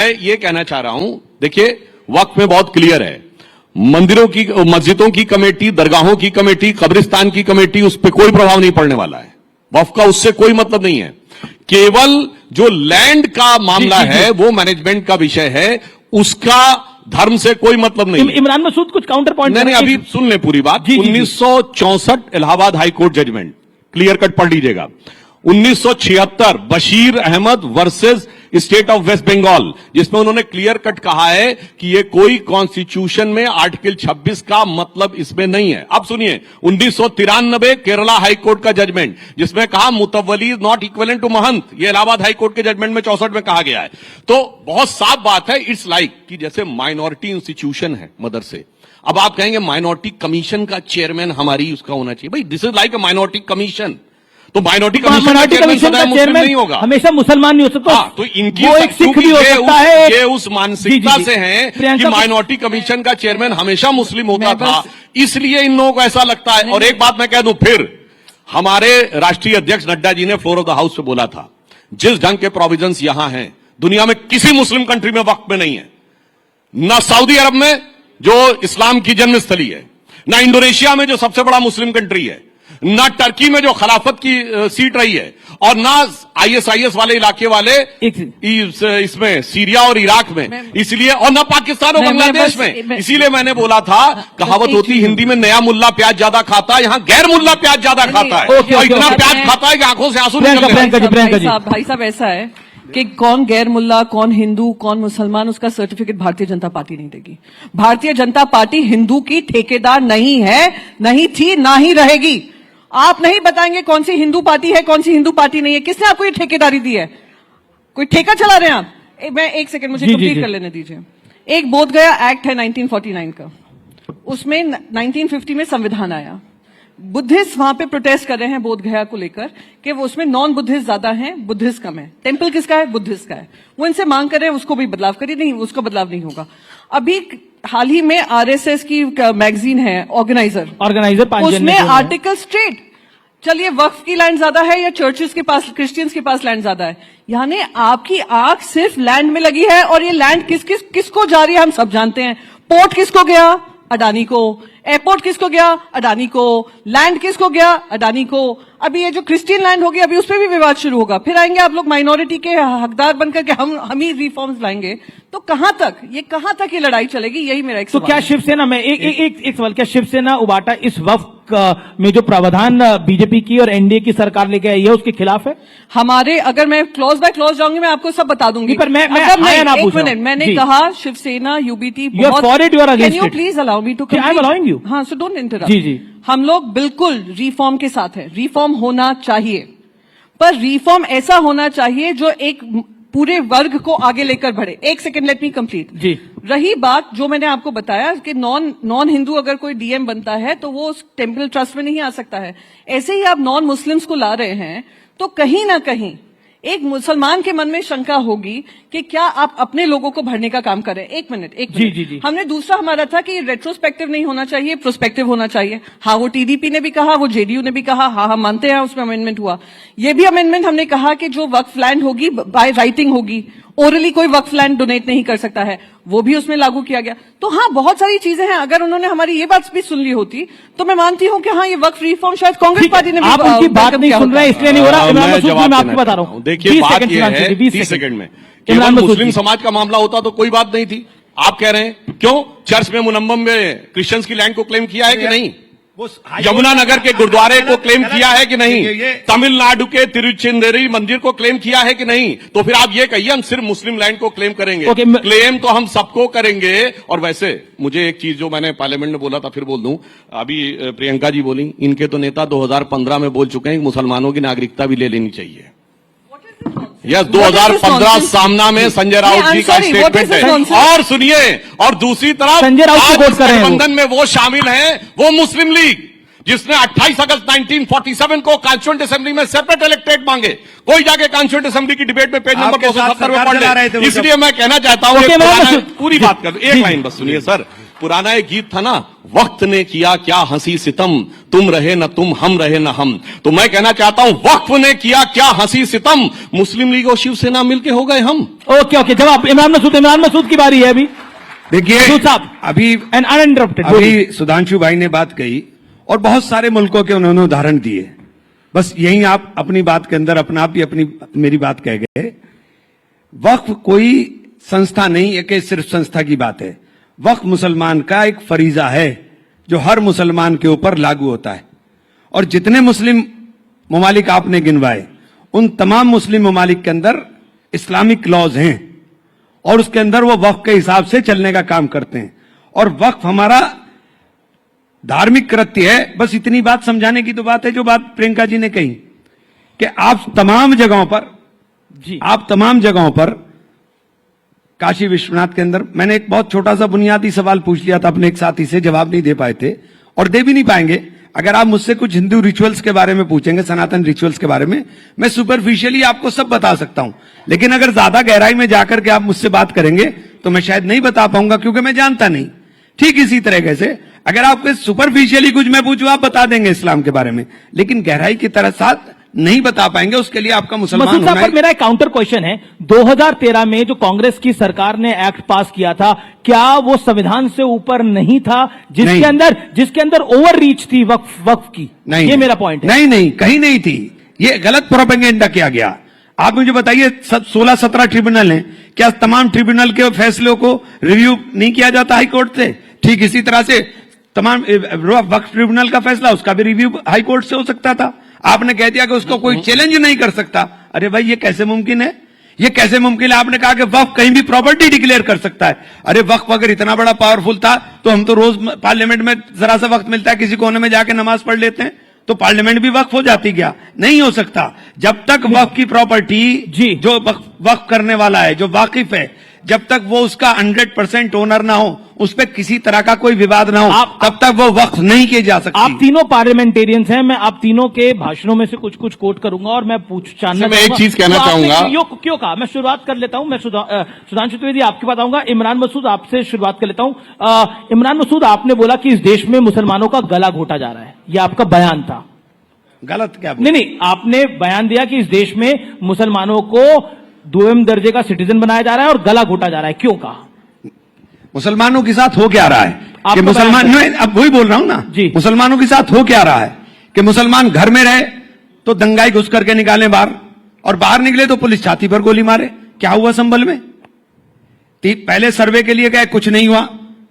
मैं ये कहना चाह रहा हूं, देखिए वक्फ में बहुत क्लियर है, मंदिरों की, मस्जिदों की कमेटी, दरगाहों की कमेटी, कब्रिस्तान की कमेटी, उस पर कोई प्रभाव नहीं पड़ने वाला है। वक्फ का उससे कोई मतलब नहीं है। केवल जो लैंड का मामला है वो मैनेजमेंट का विषय है, उसका धर्म से कोई मतलब नहीं। इमरान मसूद कुछ काउंटर पॉइंट नहीं, अभी सुन ले पूरी बात। 1964 Allahabad high court judgment, clear cut पढ़ लीजिएगा। 1976 Bashir Ahmed versus state of West Bengal, जिसमें उन्होंने क्लियर कट कहा है कि ये कोई कॉन्स्टिट्यूशन में आर्टिकल 26 का मतलब इसमें नहीं है। अब सुनिए 1993 केरला हाईकोर्ट का जजमेंट, जिसमें कहा मुतव्वली इज नॉट इक्विवेलेंट टू महंत, ये इलाहाबाद हाईकोर्ट के जजमेंट में 64 में कहा गया है। तो बहुत साफ बात है, इट्स लाइक कि जैसे माइनॉरिटी इंस्टीट्यूशन है मदरसे, अब आप कहेंगे माइनॉरिटी कमीशन का चेयरमैन हमारी उसका होना चाहिए। भाई this is like a minority commission, तो माइनॉरिटी कमीशन का चेयरमैन नहीं होगा, हमेशा मुसलमान नहीं हो सकता। तो इनकी वो एक सिख भी हो सकता है। ये उस मानसिकता से हैं कि माइनॉरिटी कमीशन का चेयरमैन हमेशा मुस्लिम होता था, इसलिए इन लोगों को ऐसा लगता है। और एक बात मैं कह दूं, फिर हमारे राष्ट्रीय अध्यक्ष नड्डा जी ने फ्लोर ऑफ द हाउस पे बोला था, जिस ढंग के प्रोविजंस यहां हैं दुनिया में किसी मुस्लिम कंट्री में वक्त में नहीं है, ना सऊदी अरब में जो इस्लाम की जन्मस्थली है, ना इंडोनेशिया में जो सबसे बड़ा मुस्लिम कंट्री है, ना टर्की में जो खिलाफत की सीट रही है, और ना आईएसआईएस वाले इलाके वाले इसमें सीरिया और इराक में, इसलिए, और ना पाकिस्तान और बांग्लादेश में। इसीलिए मैंने बोला था, कहावत होती हिंदी में, नया मुल्ला प्याज ज्यादा खाता है, यहाँ गैर मुल्ला प्याज ज्यादा खाता है, और इतना प्याज खाता है कि आंखों से आंसू निकलते हैं। भाई साहब ऐसा है कि कौन गैर मुल्ला, कौन हिंदू, कौन मुसलमान, उसका सर्टिफिकेट भारतीय जनता पार्टी नहीं देगी। भारतीय जनता पार्टी हिंदू की ठेकेदार नहीं है, नहीं थी, ना ही रहेगी। आप नहीं बताएंगे कौन सी हिंदू पार्टी है, कौन सी हिंदू पार्टी नहीं है। किसने आपको ये ठेकेदारी दी है? कोई ठेका चला रहे हैं आप? मैं एक सेकंड मुझे कंप्लीट कर लेने दीजिए। एक बोध गया एक्ट है 1949 का, उसमें 1950 में संविधान आया। बुद्धिस्ट वहां पे प्रोटेस्ट कर रहे हैं बोध गया को लेकर कि वो उसमें नॉन बुद्धिस्ट ज्यादा हैं, बुद्धिस्ट कम है। टेंपल किसका है? बुद्धिस्ट का है। वो इनसे मांग कर रहे हैं उसको भी बदलाव करिए। नहीं, उसको बदलाव नहीं होगा। अभी हाल ही में आरएसएस की मैगजीन है ऑर्गेनाइजर, उसमें आर्टिकल स्ट्रेट, चलिए वक्फ की लैंड ज्यादा है या चर्चेस के पास, क्रिश्चियंस के पास लैंड ज्यादा है, यानी आपकी आंख सिर्फ लैंड में लगी है। और ये लैंड किसको जा रही है हम सब जानते हैं। पोर्ट किसको गया? अडानी को। एयरपोर्ट किसको गया? अडानी को। लैंड किसको गया? अडानी को। अभी ये जो क्रिश्चियन लैंड होगी, अभी उस पर भी विवाद शुरू होगा। फिर आएंगे आप लोग माइनॉरिटी के हकदार बनकर के हम ही रिफॉर्म्स लाएंगे। तो कहां तक ये लड़ाई चलेगी? यही मेरा एक सवाल। तो क्या शिवसेना में एक सवाल, क्या शिवसेना उबाटा इस वक्त में जो प्रावधान बीजेपी की और एनडीए की सरकार लेके आई है उसके खिलाफ है? हमारे, अगर मैं क्लॉज बाय क्लॉज जाऊंगी, मैं आपको सब बता दूंगी। पर मैं एक मिनट, मैंने कहा Shiv Sena UBT can you please allow me to I am allowing you. हाँ, सो डोंट इंटरप्ट। जी, हम लोग बिल्कुल रिफॉर्म के साथ हैं। रिफॉर्म होना चाहिए, पर रिफॉर्म ऐसा होना चाहिए जो एक पूरे वर्ग को आगे लेकर बढ़े। एक सेकंड, लेट मी कंप्लीट। जी, रही बात जो मैंने आपको बताया कि नॉन हिंदू अगर कोई डीएम बनता है तो वो उस टेंपल ट्रस्ट में नहीं आ सकता है। ऐसे ही आप नॉन मुस्लिम्स को ला रहे हैं, तो कहीं ना कहीं एक मुसलमान के मन में शंका होगी कि क्या आप अपने लोगों को भरने का काम कर रहे हैं। एक मिनट। जी। हमने दूसरा हमारा था कि रेट्रोस्पेक्टिव नहीं होना चाहिए, प्रोस्पेक्टिव होना चाहिए। हाँ, वो टीडीपी ने भी कहा, वो जेडीयू ने भी कहा, हाँ हम मानते हैं उसमें अमेंडमेंट हुआ। ये भी अमेंडमेंट हमने कहा कि जो वक्फ लैंड होगी बाय राइटिंग होगी, ओरली कोई वक्फ लैंड डोनेट नहीं कर सकता है, वो भी उसमें लागू किया गया। तो हाँ, बहुत सारी चीजें हैं। अगर उन्होंने हमारी ये बात भी सुन ली होती तो मैं मानती हूँ कि हाँ, ये वक्फ रिफॉर्म शायद कांग्रेस पार्टी ने भी। आप उनकी बात नहीं सुन रहे हैं इसलिए नहीं हो रहा। मैं आपको बता रहा हूँ, देखिए बात यह है 20 सेकंड में, केवल मुस्लिम समाज का मामला होता तो कोई बात नहीं थी। आप कह रहे हैं क्यों चर्च में मुनम्मम में क्रिश्चियंस की लैंड को क्लेम किया है कि नहीं? यमुनानगर के गुरुद्वारे को क्लेम किया है कि नहीं? तमिलनाडु के तिरुचेंदुरी मंदिर को क्लेम किया है कि नहीं? तो फिर आप ये कहिए हम सिर्फ मुस्लिम लैंड को क्लेम करेंगे। क्लेम तो हम सबको करेंगे। और वैसे मुझे एक चीज जो मैंने पार्लियामेंट में बोला था फिर बोल दूं, अभी प्रियंका जी बोली, इनके तो नेता 2015 में बोल चुके हैं कि मुसलमानों की नागरिकता भी ले लेनी चाहिए। यस, 2015 सामना में संजय राउत जी का स्टेटमेंट है। और सुनिए, और दूसरी तरफ संजय राउत गठबंधन में वो शामिल हैं, वो मुस्लिम लीग, जिसने 28 अगस्त 1947 को कॉन्स्टिट्यूएंट असेंबली में सेपरेट इलेक्टेड मांगे। कोई जाके कॉन्स्टिट्यूएंट असेंबली की डिबेट में पेज नंबर 270 में पढ़ ले। इसलिए मैं कहना चाहता हूं, पूरी बात कर, एक लाइन बस सुनिए सर। पुराना एक गीत था ना, वक्त ने किया क्या हंसी सितम, तुम रहे न तुम, हम रहे न हम। तो मैं कहना चाहता हूं, वक्फ ने किया क्या हंसी सितम, मुस्लिम लीग और शिवसेना मिलके हो गए हम। ओके जवाब इमरान मसूद की बारी है अभी। देखिए साहब अभी एंड अनइंटरप्टेड अभी सुधांशु भाई ने बात कही और बहुत सारे मुल्कों के उन्होंने उदाहरण दिए। बस यही आप अपनी बात के अंदर अपना आप ही अपनी मेरी बात कह गए। वक्फ कोई संस्था नहीं है कि सिर्फ संस्था की बात है। वक्फ मुसलमान का एक फरीजा है जो हर मुसलमान के ऊपर लागू होता है। और जितने मुस्लिम ममालिक आपने गिनवाए, उन तमाम मुस्लिम ममालिक के अंदर इस्लामिक लॉज हैं और उसके अंदर वो वक्फ के हिसाब से चलने का काम करते हैं। और वक्फ हमारा धार्मिक कृत्य है। बस इतनी बात समझाने की तो बात है जो बात प्रियंका जी ने कही कि आप तमाम जगहों पर काशी विश्वनाथ के अंदर, मैंने एक बहुत छोटा सा बुनियादी सवाल पूछ लिया था अपने एक साथी से, जवाब नहीं दे पाए थे और दे भी नहीं पाएंगे। अगर आप मुझसे कुछ हिंदू रिचुअल्स के बारे में पूछेंगे, सनातन रिचुअल्स के बारे में, मैं सुपरफिशियली आपको सब बता सकता हूं, लेकिन अगर ज्यादा गहराई में जाकर के आप मुझसे बात करेंगे तो मैं शायद नहीं बता पाऊंगा क्योंकि मैं जानता नहीं। ठीक इसी तरीके से अगर आपको सुपरफिशियली कुछ मैं पूछूं, आप बता देंगे इस्लाम के बारे में, लेकिन गहराई की तरह साथ नहीं बता पाएंगे। उसके लिए आपका मुसलमान मसूद साहब पर मेरा एक काउंटर क्वेश्चन है, 2013 में जो कांग्रेस की सरकार ने एक्ट पास किया था, क्या वो संविधान से ऊपर नहीं था जिसके अंदर ओवर रीच थी वक्फ की? नहीं, ये मेरा पॉइंट है। नहीं कहीं नहीं थी। ये गलत प्रोपेगेंडा किया गया। आप मुझे बताइए 16-17 ट्रिब्यूनल हैं, क्या तमाम ट्रिब्यूनल के फैसलों को रिव्यू नहीं किया जाता हाई कोर्ट से? ठीक इसी तरह से तमाम वक्फ ट्रिब्यूनल का फैसला, उसका भी रिव्यू हाई कोर्ट से हो सकता था। आपने कह दिया कि उसको कोई चैलेंज नहीं कर सकता। अरे भाई, ये कैसे मुमकिन है? ये कैसे मुमकिन है? आपने कहा कि वक्फ कहीं भी प्रॉपर्टी डिक्लेयर कर सकता है। अरे वक्फ अगर इतना बड़ा पावरफुल था तो हम तो रोज पार्लियामेंट में जरा सा वक्त मिलता है, किसी कोने में जाके नमाज पढ़ लेते हैं, तो पार्लियामेंट भी वक्फ हो जाती क्या? नहीं हो सकता। जब तक वक्फ की प्रॉपर्टी जो वक्फ करने वाला है, जो वाकिफ है, जब तक वो उसका 100% ओनर ना हो, उस पर किसी तरह का कोई विवाद ना हो, तब तक वो वक्फ नहीं किए जा सकती। आप तीनों पार्लियामेंटियंस हैं, मैं आप तीनों के भाषणों में से कुछ कोट करूंगा और मैं मैं एक चीज कहना चाहूंगा। क्यों कहा? मैं शुरुआत कर लेता हूं। मैं सुधांशु त्रिवेदी आपके पास आऊंगा। इमरान मसूद आपसे शुरुआत कर लेता हूं। इमरान मसूद, आपने बोला कि इस देश में मुसलमानों का गला घोटा जा रहा है, यह आपका बयान था। गलत क्या? नहीं, आपने बयान दिया कि इस देश में मुसलमानों को 2वें दर्जे का सिटीजन बनाया जा रहा है और गला घोटा जा रहा है। क्यों कहा? मुसलमानों के साथ हो क्या रहा है कि मुसलमान, अब वही बोल रहा हूं ना जी, मुसलमानों के साथ हो क्या रहा है कि मुसलमान घर में रहे तो दंगाई घुस करके निकाले बाहर, और बाहर निकले तो पुलिस छाती पर गोली मारे। क्या हुआ संभल में? पहले सर्वे के लिए गए, कुछ नहीं हुआ।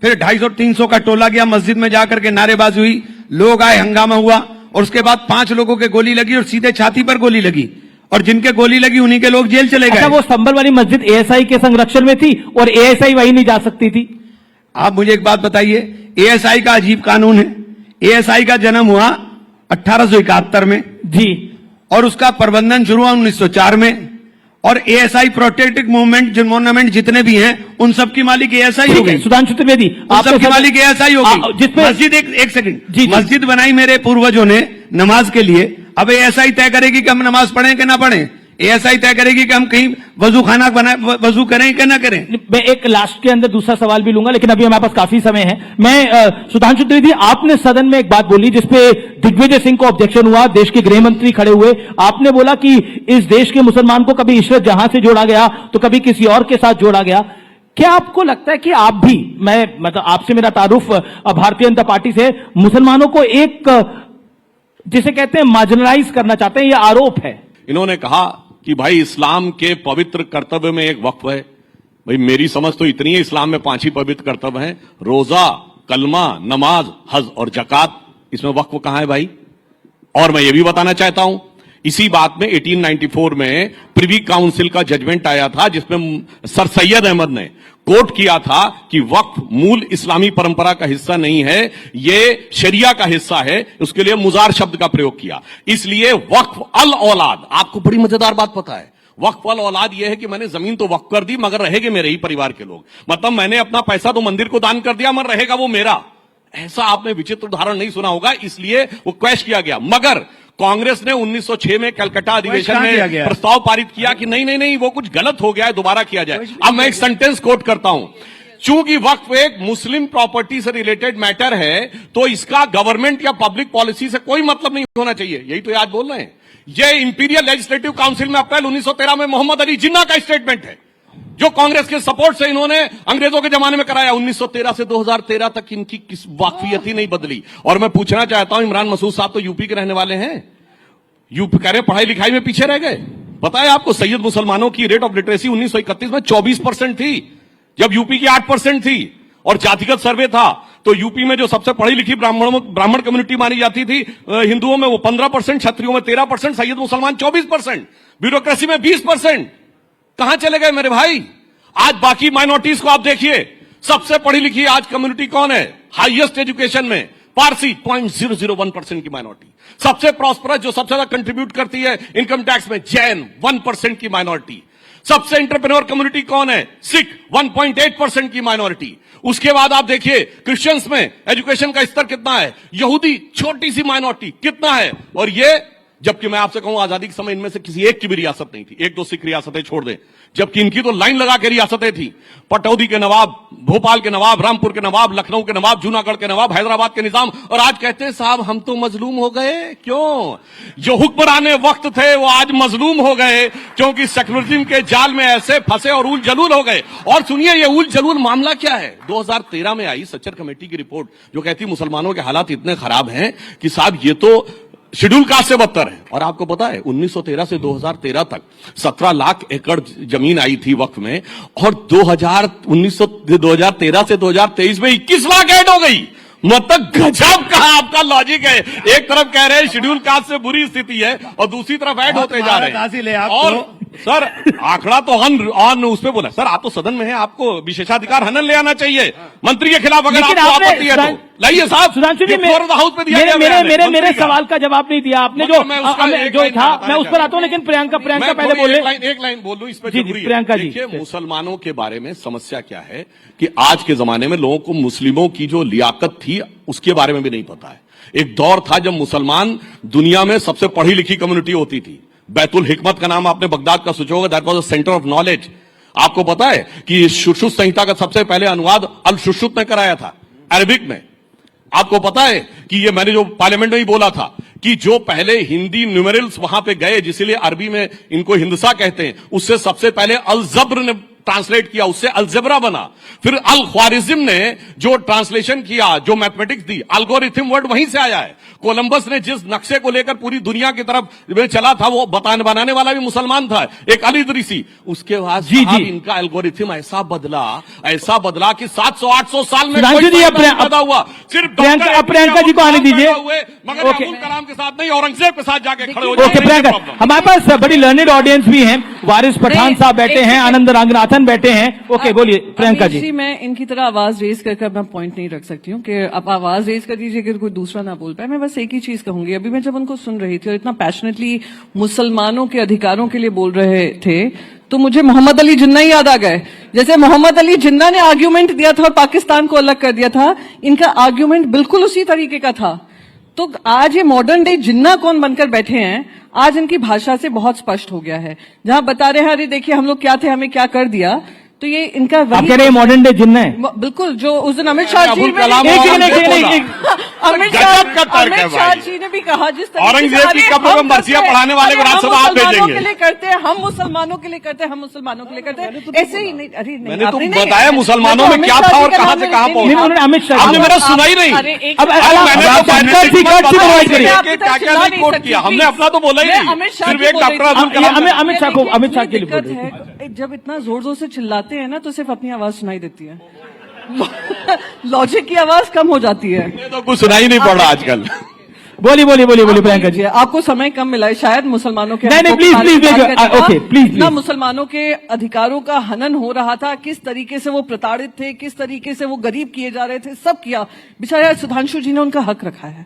फिर 250-300 का टोला गया, मस्जिद में जाकर के नारेबाजी हुई, लोग आए, हंगामा हुआ, और उसके बाद 5 लोगों के गोली लगी और सीधे छाती पर गोली लगी, और जिनके गोली लगी उन्हीं के लोग जेल चले गए। अच्छा, वो संभल वाली मस्जिद एएसआई के संरक्षण में थी और एएसआई वहीं नहीं जा सकती थी? आप मुझे एक बात बताइए, एएसआई का अजीब कानून है। एएसआई का जन्म हुआ 1871 में जी, और उसका प्रबंधन शुरू हुआ 1904 में, और एएसआई प्रोटेक्टिव मूवमेंट जितने भी हैं उन सब की मालिक एएसआई हो गई। सुधांशु त्रिवेदी, आप सबकी मालिक एएसआई हो गई। मस्जिद, एक सेकंड, मस्जिद बनाई मेरे पूर्वजों ने नमाज के लिए। अब एएसआई तय करेगी कि हम नमाज पढ़ें कि ना पढ़ें? एएसआई तय करेगी कि हम कहीं वजू खाना वजू करें कि ना करें? मैं एक लास्ट के अंदर दूसरा सवाल भी लूंगा, लेकिन अभी हमारे पास काफी समय है। मैं सुधांशु त्रिवेदी, आपने सदन में एक बात बोली जिसपे दिग्विजय सिंह को ऑब्जेक्शन हुआ, देश के गृह मंत्री खड़े हुए। आपने बोला कि इस देश के मुसलमान को कभी इशरत जहां से जोड़ा गया तो कभी किसी और के साथ जोड़ा गया। क्या आपको लगता है कि आप भी, मतलब आपसे मेरा तारुफ भारतीय जनता पार्टी से, मुसलमानों को एक जिसे कहते हैं मार्जिनलाइज करना चाहते हैं? यह आरोप है। इन्होंने कहा कि भाई इस्लाम के पवित्र कर्तव्य में एक वक्फ है। भाई मेरी समझ तो इतनी है, इस्लाम में 5 ही पवित्र कर्तव्य हैं, रोजा, कलमा, नमाज, हज और जकात। इसमें वक्फ कहां है भाई? और मैं ये भी बताना चाहता हूं, इसी बात में 1894 में प्रिवी काउंसिल का जजमेंट आया था जिसमें सर सैयद अहमद ने कोट किया था कि वक्फ मूल इस्लामी परंपरा का हिस्सा नहीं है, ये शरिया का हिस्सा है। उसके लिए मुजार शब्द का प्रयोग किया। इसलिए वक्फ अल औलाद, आपको बड़ी मजेदार बात पता है, वक्फ अल औलाद यह है कि मैंने जमीन तो वक्फ कर दी मगर रहेंगे मेरे ही परिवार के लोग। मतलब मैंने अपना पैसा तो मंदिर को दान कर दिया मगर रहेगा वो मेरा। ऐसा आपने विचित्र उदाहरण नहीं सुना होगा, इसलिए वो क्वैश किया गया। मगर कांग्रेस ने 1906 में कलकत्ता अधिवेशन में प्रस्ताव पारित किया कि नहीं, वो कुछ गलत हो गया है, दोबारा किया जाए। अब मैं एक सेंटेंस कोट करता हूं, चूंकि वक्फ एक मुस्लिम प्रॉपर्टी से रिलेटेड मैटर है, तो इसका गवर्नमेंट या पब्लिक पॉलिसी से कोई मतलब नहीं होना चाहिए। यही तो आज बोल रहे हैं। ये इंपीरियल लेजिस्लेटिव काउंसिल में अप्रैल 1913 में मोहम्मद अली जिन्ना का स्टेटमेंट है, जो कांग्रेस के सपोर्ट से इन्होंने अंग्रेजों के जमाने में कराया। 1913 से 2013 तक इनकी किस वाकफियत ही नहीं बदली। और मैं पूछना चाहता हूं, इमरान मसूद साहब तो यूपी के रहने वाले हैं, यूपी कह रहे पढ़ाई लिखाई में पीछे रह गए। पता है आपको, सैयद मुसलमानों की रेट ऑफ लिटरेसी 1931 में 24% थी, जब यूपी की 8% थी। और जातिगत सर्वे था तो यूपी में जो सबसे पढ़ी लिखी ब्राह्मण कम्युनिटी मानी जाती थी हिंदुओं में, वो 15%, क्षत्रियों में 13%, सैयद मुसलमान 24%, ब्यूरोक्रेसी में 20%। कहां चले गए मेरे भाई? आज बाकी माइनॉरिटीज को आप देखिए, सबसे पढ़ी लिखी आज कम्युनिटी कौन है हाईएस्ट एजुकेशन में? पारसी 0.001% की माइनॉरिटी। सबसे प्रॉस्परस, जो सबसे ज्यादा कंट्रीब्यूट करती है इनकम टैक्स में, जैन 1% की माइनॉरिटी। सबसे एंटरप्रेन्योर कम्युनिटी कौन है? सिख 1.8% की माइनॉरिटी। उसके बाद आप देखिए क्रिश्चियंस में एजुकेशन का स्तर कितना है, यहूदी छोटी सी माइनॉरिटी कितना है। और ये जबकि मैं आपसे कहूं आजादी के समय इनमें से किसी एक की भी रियासत नहीं थी, एक दो सिख रियासतें छोड़ दें, जबकि इनकी तो लाइन लगा के रियासतें थी। पटौदी के नवाब, भोपाल के नवाब, रामपुर के नवाब, लखनऊ के नवाब, जूनागढ़ के नवाब, हैदराबाद के निजाम। और आज कहते हैं साहब हम तो मजलूम हो गए। क्यों? जो हुक्मराने वक्त थे वो आज मजलूम हो गए, क्योंकि सेक्युलरिज्म के जाल में ऐसे फंसे और उल जलूल हो गए। और सुनिए ये उल जलूल मामला क्या है। 2013 में आई सच्चर कमेटी की रिपोर्ट, जो कहती मुसलमानों के हालात इतने खराब हैं कि साहब ये तो शेड्यूल कास्ट से बदतर है। और आपको पता है 1913 से 2013 तक 17 लाख एकड़ जमीन आई थी वक्फ में, और 2013 से 2023 में 21 लाख ऐड हो गई। मतलब गजब का आपका लॉजिक है। एक तरफ कह रहे हैं शेड्यूल कास्ट से बुरी स्थिति है और दूसरी तरफ ऐड होते जा रहे हैं। और सर आंकड़ा तो ऑन उस पे बोला। सर आप तो सदन में हैं, आपको विशेषाधिकार हनन ले आना चाहिए मंत्री के खिलाफ, अगर आपको आपत्ति है तो लाइए साहब। सुधांशु जी, हाउस पे दिया मेरे सवाल का जवाब नहीं दिया आपने। जो था मैं उस पर आता हूं, लेकिन प्रियंका पहले बोले। एक लाइन बोल दूं इस पे। प्रियंका जी, देखिए मुसलमानों के बारे में समस्या क्या है कि आज के जमाने में लोगों को मुस्लिमों की जो लियाकत थी उसके बारे में भी नहीं पता है। एक दौर था जब मुसलमान दुनिया में सबसे पढ़ी लिखी कम्युनिटी होती थी। बैतुल हिकमत का नाम आपने बगदाद का सोचा होगा, that was a centre of knowledge. आपको पता है कि शुश्रुत संहिता का सबसे पहले अनुवाद अल शुश्रुत ने कराया था अरबिक में। आपको पता है कि ये मैंने जो पार्लियामेंट में ही बोला था कि जो पहले हिंदी न्यूमेरल्स वहां पे गए, जिसलिए अरबी में इनको हिंदसा कहते हैं, उससे सबसे पहले अल जब्र ने ट्रांसलेट किया, उससे अलजेब्रा बना। फिर अल ख्वारिज्म ने जो ट्रांसलेशन किया, जो मैथमेटिक्स दी, एल्गोरिथम वर्ड वहीं से आया है। कोलंबस ने जिस नक्शे को लेकर पूरी दुनिया की तरफ चला था, वो बनाने वाला भी मुसलमान था, एक अल इदरीसी। उसके बाद जी इनका एल्गोरिथम ऐसा बदला कि 700-800 साल में सुधांशु जी पैदा हुआ। सिर्फ प्रियंका जी को आने दीजिए, मगर अब्दुल कलाम के साथ नहीं, औरंगजेब के साथ जाके खड़े हो ओके प्रियंका, हमारे पास बड़ी लर्नेड ऑडियंस भी हैं। वारिस पठान साहब बैठे हैं, आनंद रंगनाथन बैठे हैं। ओके बोलिए प्रियंका जी। मैं इनकी तरह आवाज रेज करके अपना पॉइंट नहीं रख सकती हूँ कि आप आवाज रेज कर दीजिए कि कोई दूसरा ना बोल पाए। मैं बस एक ही चीज कहूंगी, अभी मैं जब उनको सुन रही थी और इतना पैशनेटली मुसलमानों के अधिकारों के लिए बोल रहे थे, तो मुझे मोहम्मद अली जिन्ना ही याद आ गए। जैसे मोहम्मद अली जिन्ना ने आर्ग्यूमेंट दिया था और पाकिस्तान को अलग कर दिया था, इनका आर्ग्यूमेंट बिल्कुल उसी तरीके का था। तो आज ये मॉडर्न डे जिन्ना कौन बनकर बैठे हैं, आज इनकी भाषा से बहुत स्पष्ट हो गया है। जहां बता रहे हैं अरे देखिए हम लोग क्या थे, हमें क्या कर दिया, तो ये इनका आप कह रहे हैं मॉडर्न डे जिन्ना है? बिल्कुल, जो उस दिन अमित शाह जी ने भी कहा, जिस औरंगजेब की कब्र में मरसिया पढ़ाने वाले को राज्यसभा आप भेजेंगे, के लिए करते हैं हम, मुसलमानों के लिए करते हैं हम, मुसलमानों के लिए करते हैं, ऐसे ही नहीं। अरे मैंने तो बताया मुसलमानों में क्या था और कहां से कहां पहुंचा। अमित शाह आपने मेरा सुना ही नहीं। मैंने कोट किया, हमने अपना तो बोला ही नहीं, सिर्फ एक डॉक्टर अब्दुल कलाम। अमित शाह के लिए जब इतना जोर जोर से चिल्लाते हैं ना, तो सिर्फ अपनी आवाज सुनाई देती है, लॉजिक की आवाज कम हो जाती है। तो कुछ सुनाई नहीं पड़ रहा आजकल। बोलिए प्रियंका जी। आपको समय कम मिला है शायद, मुसलमानों के प्लीज ना, मुसलमानों के अधिकारों का हनन हो रहा था, किस तरीके से वो प्रताड़ित थे, किस तरीके से वो गरीब किए जा रहे थे, सब किया। बेचारे सुधांशु जी ने उनका हक रखा है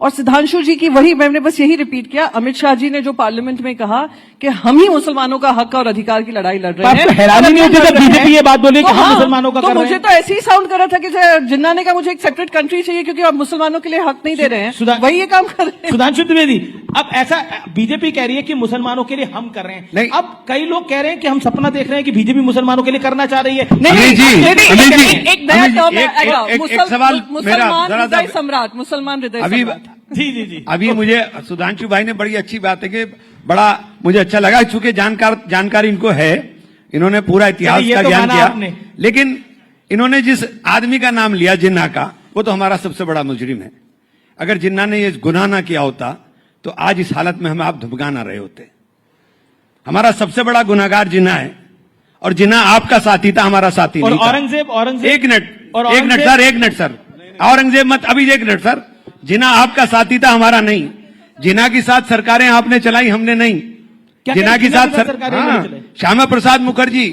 और सुधांशु जी की वही मैंने बस यही रिपीट किया, अमित शाह जी ने जो पार्लियामेंट में कहा कि हम ही मुसलमानों का हक और अधिकार की लड़ाई लड़ रहे हैं। आपको हैरानी नहीं होती जब बीजेपी ये बात बोले कि हम हाँ, मुसलमानों का तो कर रहे मुझे हैं? तो ऐसे ही साउंड कर रहा था कि जिन्ना ने कहा मुझे एक सेपरेट कंट्री चाहिए क्योंकि आप मुसलमानों के लिए हक नहीं दे रहे हैं, वही ये काम कर रहे हैं। सुधांशु द्विवेदी, अब ऐसा बीजेपी कह रही है कि मुसलमानों के लिए हम कर रहे हैं, नहीं। अब कई लोग कह रहे हैं कि हम सपना देख रहे हैं कि बीजेपी मुसलमानों के लिए करना चाह रही है। अमित जी, अमित जी, एक नया अमित जी, टर्म एक सवाल मेरा मुसलमान जरा सा- हृदय सम्राट, मुसलमान हृदय अभी सम्राट। जी जी जी, अभी मुझे सुधांशु भाई ने बड़ी अच्छी बात है कि बड़ा मुझे अच्छा लगा, चूंकि जानकारी इनको है, इन्होंने पूरा इतिहास ये का तो ज्ञान माना किया, आपने। लेकिन इन्होंने जिस आदमी का नाम लिया जिन्ना का, वो तो हमारा सबसे बड़ा मुजरिम है। अगर जिन्ना ने ये गुनाह ना किया होता तो आज इस हालत में हम आप धमका ना रहे होते। हमारा सबसे बड़ा गुनाहगार जिन्ना है, और जिन्ना आपका साथी था, हमारा साथी और नहीं था। औरंगजेब एक मिनट, और एक मिनट सर, एक मिनट सर, औरंगजेब मत, अभी एक मिनट सर, जिन्ना आपका साथी था, हमारा नहीं। जिन्ना के साथ सरकारें आपने चलाई, हमने नहीं। क्या जिन्ना के जिन्ना साथ के साथ सरकारें हाँ, नहीं चलाई? श्यामा प्रसाद मुखर्जी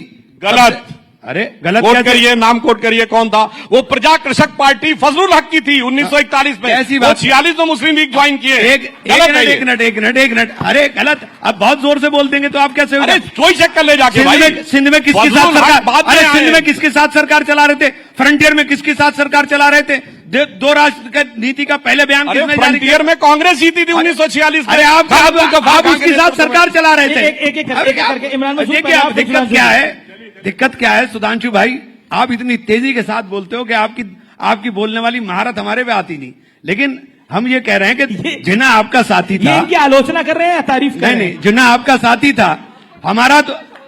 गलत। अरे गलत कोट कैसे? करिए, नाम कोट करिए, कौन था वो? प्रजा कृषक पार्टी फजलुल हक की थी 1941 में। ऐसी वो बात- 46 में मुस्लिम लीग ज्वाइन किए। एक मिनट, अरे गलत, अब बहुत जोर से बोल देंगे तो आप कैसे? अरे कोई चेक कर ले जाके भाई। सिंध में किसके फजलुल साथ हक सरकार, बाद में अरे आए। सिंध में किसके साथ सरकार चला रहे थे? फ्रंटियर में किसके साथ सरकार चला रहे थे? दो राष्ट्र का नीति का पहले बयान अरे किसने जारी किया? फ्रंटियर में कांग्रेस जीती थी 1946 में। अरे आप उसके साथ सरकार चला रहे थे। एक करके इमरान मसूद, देखिए पहले आप दिक्कत क्या है, दिक्कत क्या है सुधांशु भाई, आप इतनी तेजी के साथ बोलते हो कि आपकी बोलने वाली महारत हमारे पे आती नहीं। लेकिन हम ये कह रहे हैं कि जिन्ना आपका साथी ये था, इनकी आलोचना कर रहे हैं या तारीफ कर नहीं रहे हैं? नहीं, जिन्ना आपका साथी था,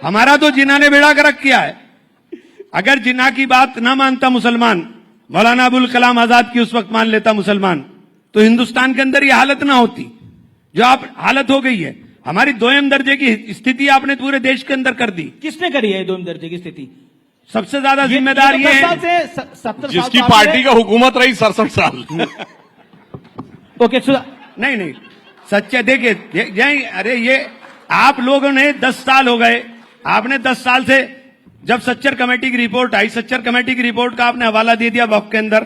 हमारा तो जिन्ना ने बेड़ा गर्क किया है। अगर जिन्ना की बात ना मानता मुसलमान, मौलाना अबुल कलाम आजाद की उस वक्त मान लेता मुसलमान, तो हिंदुस्तान के अंदर ये हालत ना होती जो आप हालत हो गई है। हमारी दोयम दर्जे की स्थिति आपने पूरे देश के अंदर कर दी। किसने करी है दोनों दर्जे की स्थिति? सबसे ज्यादा जिम्मेदार ये है जिसकी पार्टी का हुकूमत रही 67 साल। ओके नहीं सच्चे देखिए, अरे ये आप लोगों ने 10 साल हो गए, आपने 10 साल से जब सच्चर कमेटी की रिपोर्ट आई, सच्चर कमेटी की रिपोर्ट का आपने हवाला दे दिया वक्त के अंदर,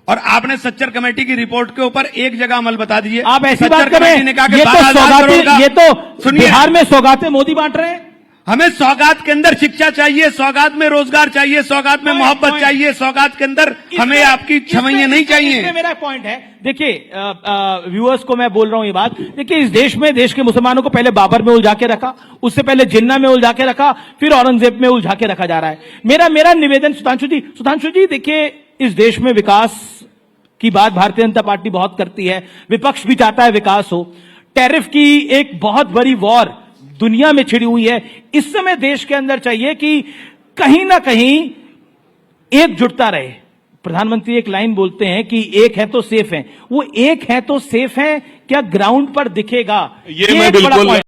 और आपने सच्चर कमेटी की रिपोर्ट के ऊपर एक जगह अमल बता दीजिए। आप ऐसी सच्चर बात कर रहे कमेटी ने कहा हैं, कि ये तो 12,000 करोड़ का- ये तो सुनिए, बिहार में सौगातें मोदी बांट रहे हैं। हमें सौगात के अंदर शिक्षा चाहिए, सौगात में रोजगार चाहिए, सौगात में मोहब्बत चाहिए, सौगात के अंदर हमें आपकी छवैया नहीं चाहिए। इसमें मेरा पॉइंट है, देखिए व्यूअर्स को मैं बोल रहा हूं ये बात, देखिए इस देश में देश के मुसलमानों को पहले बाबर में उलझा के रखा, उससे पहले जिन्ना में उलझा के रखा, फिर औरंगजेब में उलझा के रखा जा रहा है। मेरा निवेदन सुधांशु जी देखिए, इस देश में विकास की बात भारतीय जनता पार्टी बहुत करती है, विपक्ष भी चाहता है विकास हो। टैरिफ की एक बहुत बड़ी वॉर दुनिया में छिड़ी हुई है। इस समय देश के अंदर चाहिए कि कहीं ना कहीं एकजुटता रहे। प्रधानमंत्री एक लाइन बोलते हैं कि एक है तो सेफ है, वो एक है तो सेफ है क्या ग्राउंड पर दिखेगा? ये मैं एक बड़ा बिल्कुल point